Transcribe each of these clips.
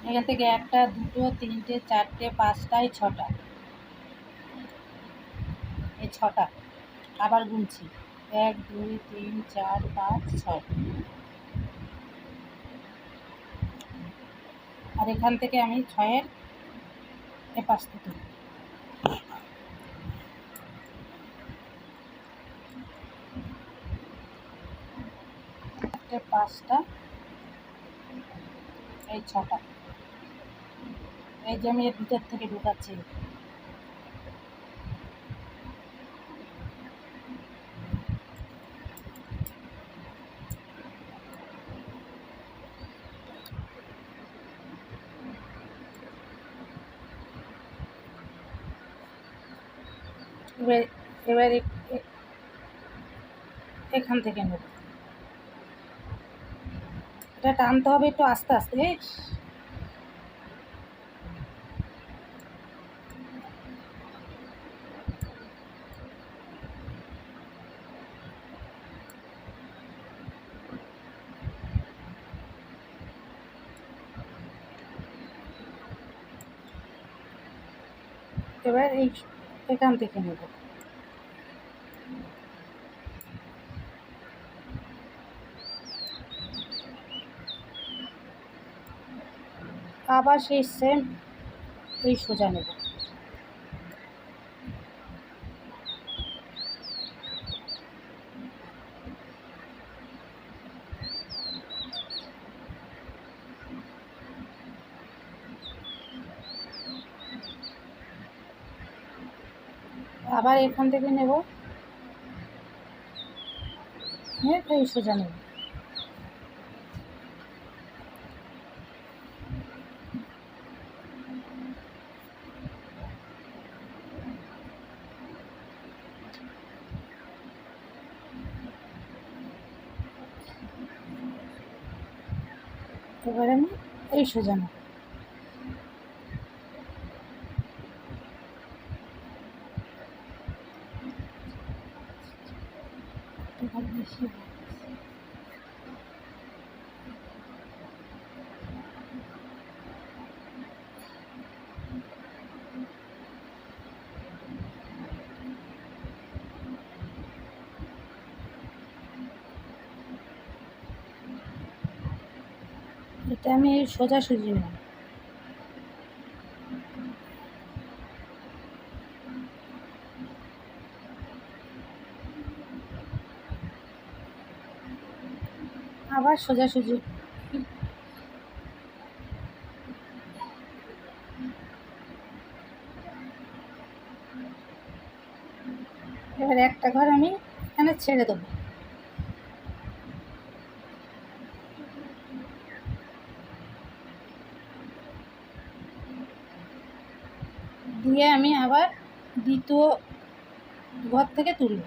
এখান থেকে 1টা 2টো 3টে 4টে 5টা 6টা, এই 6টা আবার গুনছি 1 2 3 4 5 6, আর এখান থেকে আমি 6-এর এপাশ থেকে 5টা, এই 6টা, এই যে আমি এর ভিতর থেকে ঢুকাচ্ছি। এবার এখান থেকে নেব, এটা টানতে হবে একটু আস্তে আস্তে। এবার এখান থেকে নেব, আবার সেই সেম এই সোজা নেব। আবার এখান থেকে নেব, এই সোজা নেব। এবার আমি এই সোজা নেব। বেশি এটা আমি সোজাসুজি নেব। আবার সোজাসুজি, এবার একটা ঘর আমি এখানে ছেড়ে দেবো, দিয়ে আমি আবার দ্বিতীয় ঘর থেকে তুলব।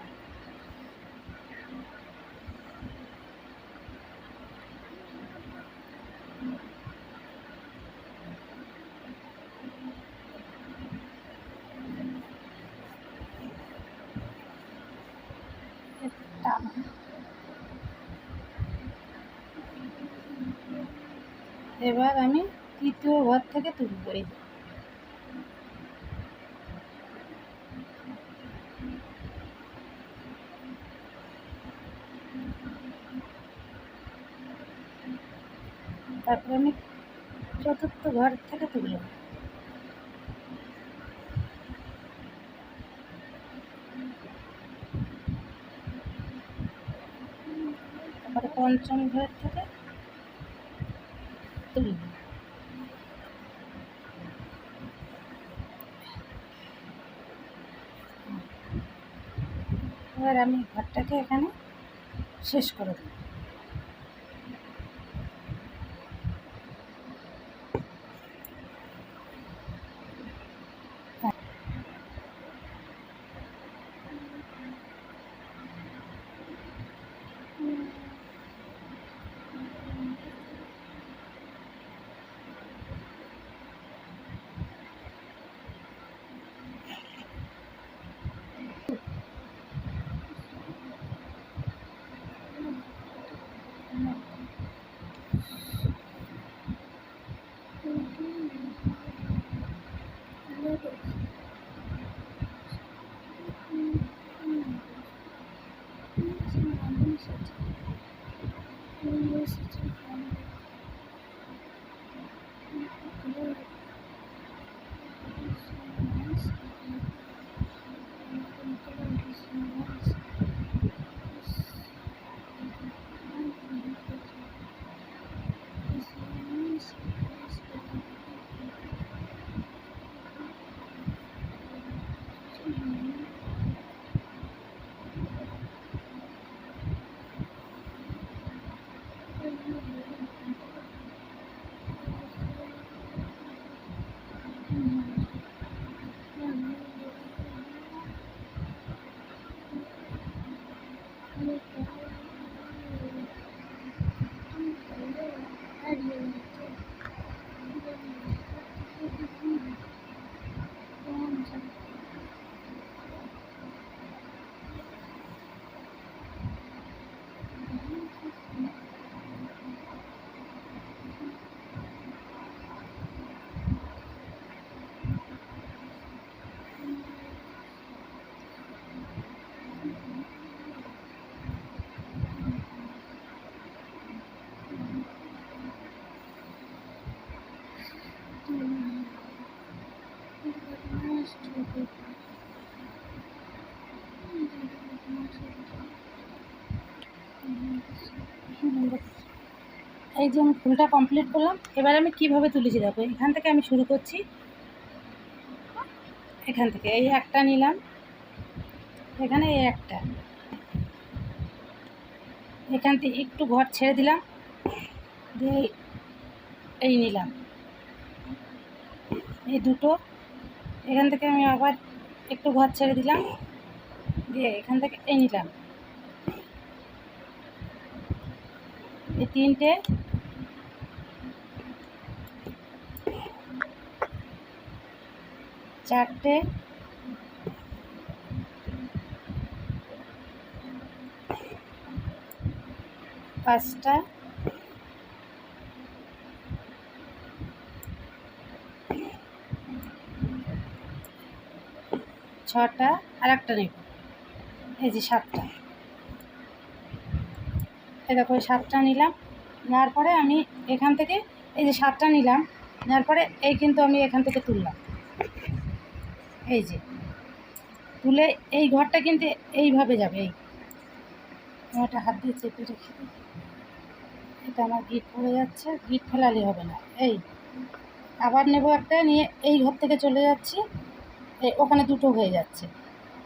এবার আমি তৃতীয় ঘর থেকে তুলব। এই তারপরে আমি চতুর্থ ঘর থেকে তুলব। তারপরে পঞ্চম ঘর থেকে তুলব। এবার আমি ঘরটাকে এখানে শেষ করে দেব। এই যে আমি ফুলটা কমপ্লিট করলাম। এবার আমি কিভাবে তুলেছি দেখো, এখান থেকে আমি শুরু করছি, এখান থেকে এই একটা নিলাম, এখানে এই একটা, এখান থেকে একটু ঘর ছেড়ে দিলাম, দিয়ে এই নিলাম, এই দুটো, এখান থেকে আমি আবার একটু ঘর ছেড়ে দিলাম, দিয়ে এখান থেকে এই নিলাম, এই তিনটে, চারটে, পাঁচটা, ছটা, আর একটা নেব, এই যে সাতটা। এই দেখো এই সাতটা নিলাম, নেওয়ার পরে আমি এখান থেকে এই যে সাতটা নিলাম, নেওয়ার পরে এই কিন্তু আমি এখান থেকে তুললাম, এই যে তুলে এই ঘরটা কিন্তু এইভাবে যাবে, এই একটা হাত দিয়ে চেপে রেখে দিই। এটা আমার গিট পড়ে যাচ্ছে, গিট ফেলালে হবে না। এই আবার নেব একটা, নিয়ে এই ঘর থেকে চলে যাচ্ছি, এই ওখানে দুটো হয়ে যাচ্ছে।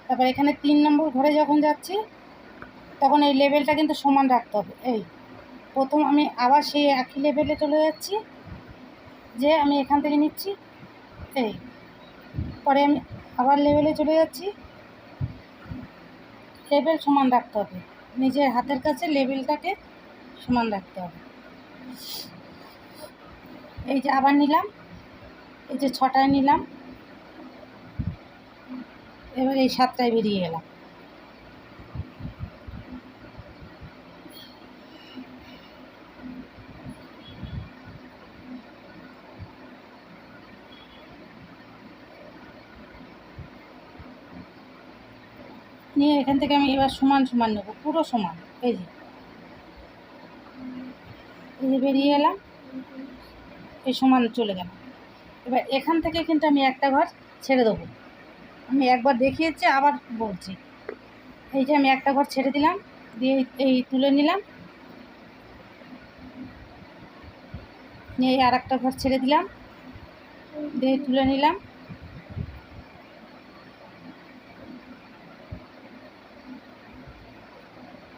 তারপর এখানে 3 নম্বর ঘরে যখন যাচ্ছি তখন এই লেভেলটা কিন্তু সমান রাখতে হবে। এই প্রথম আমি আবার সেই একই লেভেলে চলে যাচ্ছি, যে আমি এখান থেকে নিচ্ছি, এই পরে আমি আবার লেভেলে চলে যাচ্ছি, লেভেল সমান রাখতে হবে, নিজের হাতের কাছে লেভেলটাকে সমান রাখতে হবে। এই যে আবার নিলাম, এই যে 6টায় নিলাম, এবার এই 7টায় বেরিয়ে গেলাম। নিয়ে এখান থেকে আমি এবার সমান সমান নেব, পুরো সমান, এই যে বেরিয়ে এলাম, এই সমান চলে গেলাম। এবার এখান থেকে কিন্তু আমি একটা ঘর ছেড়ে দেবো, আমি একবার দেখিয়েছি আবার বলছি। এই যে আমি একটা ঘর ছেড়ে দিলাম, দিয়ে এই তুলে নিলাম, নিয়ে আর একটা ঘর ছেড়ে দিলাম, দিয়ে তুলে নিলাম,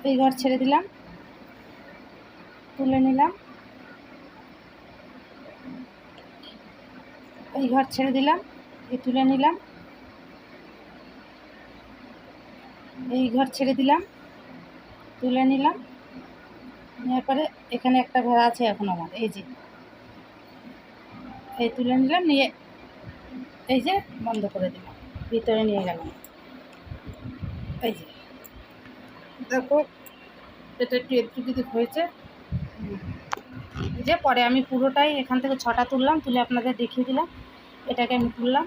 এই ঘর ছেড়ে দিলাম, তুলে নিলাম, এই ঘর ছেড়ে দিলাম, এই তুলে নিলাম, এই ঘর ছেড়ে দিলাম, তুলে নিলাম, নেওয়ার পরে এখানে একটা ঘর আছে এখন আমার, এই যে এই তুলে নিলাম, নিয়ে এই যে বন্ধ করে দিলাম, ভিতরে নিয়ে গেলাম। এই যে দেখো এটা একটু একটু হয়েছে, যে পরে আমি পুরোটাই এখান থেকে 6টা তুললাম, তুলে আপনাদের দেখিয়ে দিলাম, এটাকে আমি তুললাম,